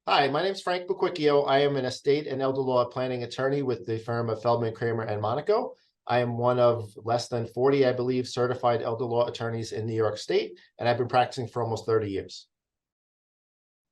Hi, my name is Frank Buquicchio. I am an estate and elder law planning attorney with the firm of Feldman, Kramer, and Monaco. I am one of less than 40, I believe, certified elder law attorneys in New York State, and I've been practicing for almost 30 years.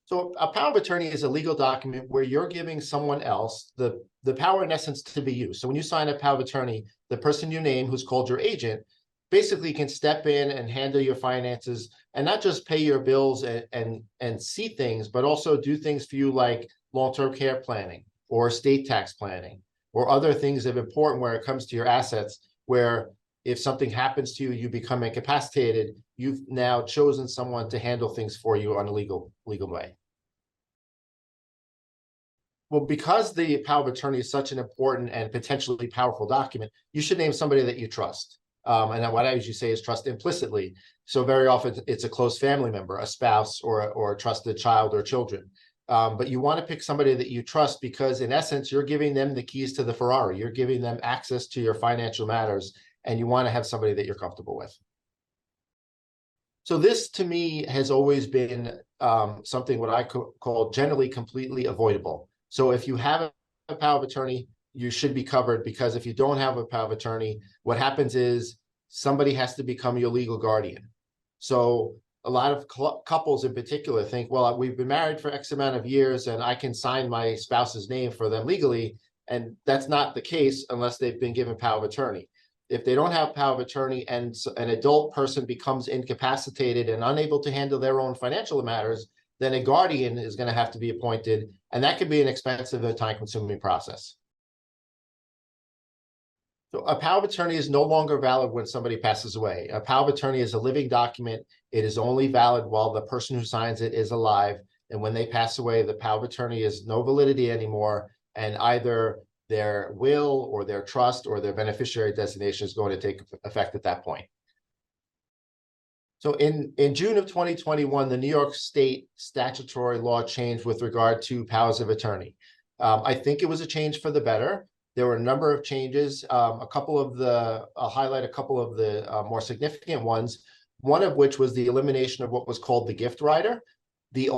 So a power of attorney is a legal document where you're giving someone else the power, in essence, to be you. So when you sign a power of attorney, the person you name, who's called your agent, basically can step in and handle your finances and not just pay your bills and see things, but also do things for you like long-term care planning or estate tax planning or other things that are important where it comes to your assets, where if something happens to you, you become incapacitated, you've now chosen someone to handle things for you on a legal way. Well, because the power of attorney is such an important and potentially powerful document, you should name somebody that you trust. And what I usually say is trust implicitly. So very often it's a close family member, a spouse, or a trusted child or children. But you want to pick somebody that you trust because in essence, you're giving them the keys to the Ferrari. You're giving them access to your financial matters, and you want to have somebody that you're comfortable with. So this, to me, has always been something what I call generally completely avoidable. So if you have a power of attorney, you should be covered, because if you don't have a power of attorney, what happens is somebody has to become your legal guardian. So a lot of couples in particular think, well, we've been married for X amount of years and I can sign my spouse's name for them legally. And that's not the case unless they've been given power of attorney. If they don't have power of attorney and an adult person becomes incapacitated and unable to handle their own financial matters, then a guardian is going to have to be appointed. And that could be an expensive and time-consuming process. So a power of attorney is no longer valid when somebody passes away. A power of attorney is a living document. It is only valid while the person who signs it is alive. And when they pass away, the power of attorney is no validity anymore. And either their will or their trust or their beneficiary designation is going to take effect at that point. So in June of 2021, the New York State statutory law changed with regard to powers of attorney. I think it was a change for the better. There were a number of changes. I'll highlight a couple of the more significant ones, one of which was the elimination of what was called the gift rider. The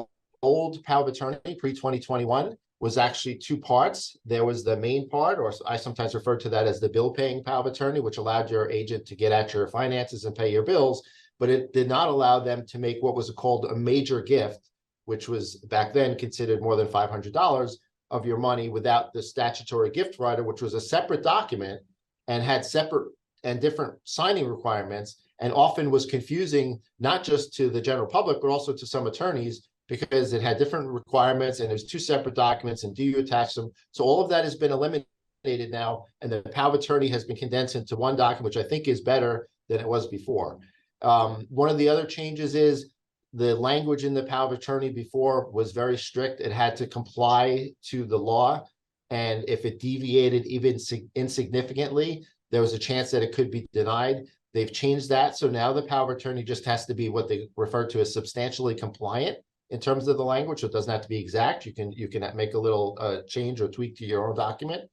old power of attorney pre-2021 was actually two parts. There was the main part, or I sometimes refer to that as the bill paying power of attorney, which allowed your agent to get at your finances and pay your bills, but it did not allow them to make what was called a major gift, which was back then considered more than $500 of your money, without the statutory gift rider, which was a separate document and had separate and different signing requirements, and often was confusing not just to the general public, but also to some attorneys, because it had different requirements and there's two separate documents and do you attach them? So all of that has been eliminated now, and the power of attorney has been condensed into one document, which I think is better than it was before. One of the other changes is the language in the power of attorney before was very strict. It had to comply to the law. And if it deviated even insignificantly, there was a chance that it could be denied. They've changed that. So now the power of attorney just has to be what they refer to as substantially compliant in terms of the language. So it doesn't have to be exact. You can make a little change or tweak to your own document.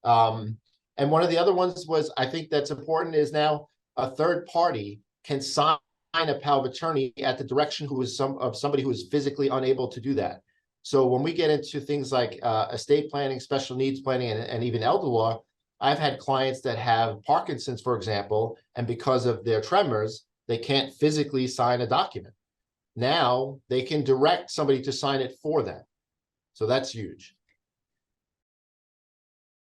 And one of the other ones was, I think that's important, is now a third party can sign a power of attorney at the direction of somebody who is physically unable to do that. So when we get into things like estate planning, special needs planning, and even elder law, I've had clients that have Parkinson's, for example, and because of their tremors, they can't physically sign a document. Now they can direct somebody to sign it for them. So that's huge.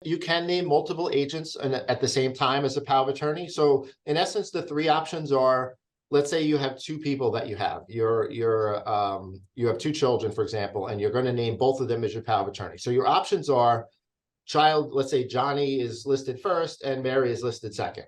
You can name multiple agents at the same time as a power of attorney. So in essence, the three options are, let's say you have two people that you have. You have two children, for example, and you're going to name both of them as your power of attorney. So your options are let's say Johnny is listed first and Mary is listed second.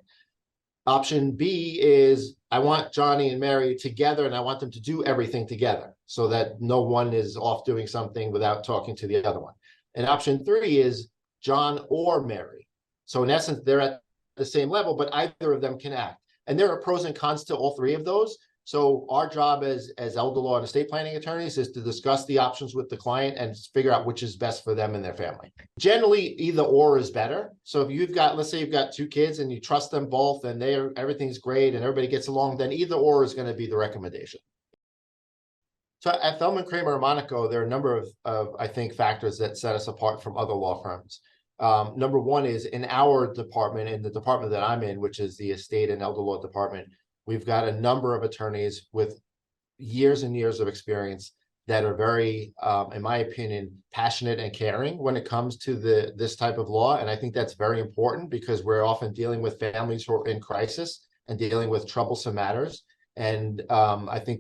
Option B is, I want Johnny and Mary together and I want them to do everything together so that no one is off doing something without talking to the other one. And option 3 is John or Mary. So in essence, they're at the same level, but either of them can act. And there are pros and cons to all three of those. So our job as elder law and estate planning attorneys is to discuss the options with the client and figure out which is best for them and their family. Generally, either or is better. So if let's say you've got two kids and you trust them both and everything's great and everybody gets along, then either or is going to be the recommendation. So at Feldman, Kramer, and Monaco, there are a number of I think, factors that set us apart from other law firms. Number one is in our department, in the department that I'm in, which is the estate and elder law department, we've got a number of attorneys with years and years of experience that are very, in my opinion, passionate and caring when it comes to this type of law. And I think that's very important because we're often dealing with families who are in crisis and dealing with troublesome matters. And I think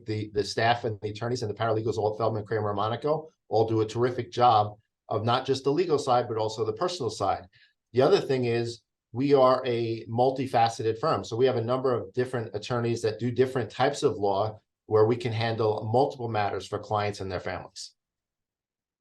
the staff and the attorneys and the paralegals, all Feldman, Kramer, and Monaco, all do a terrific job of not just the legal side, but also the personal side. The other thing is we are a multifaceted firm. So we have a number of different attorneys that do different types of law where we can handle multiple matters for clients and their families.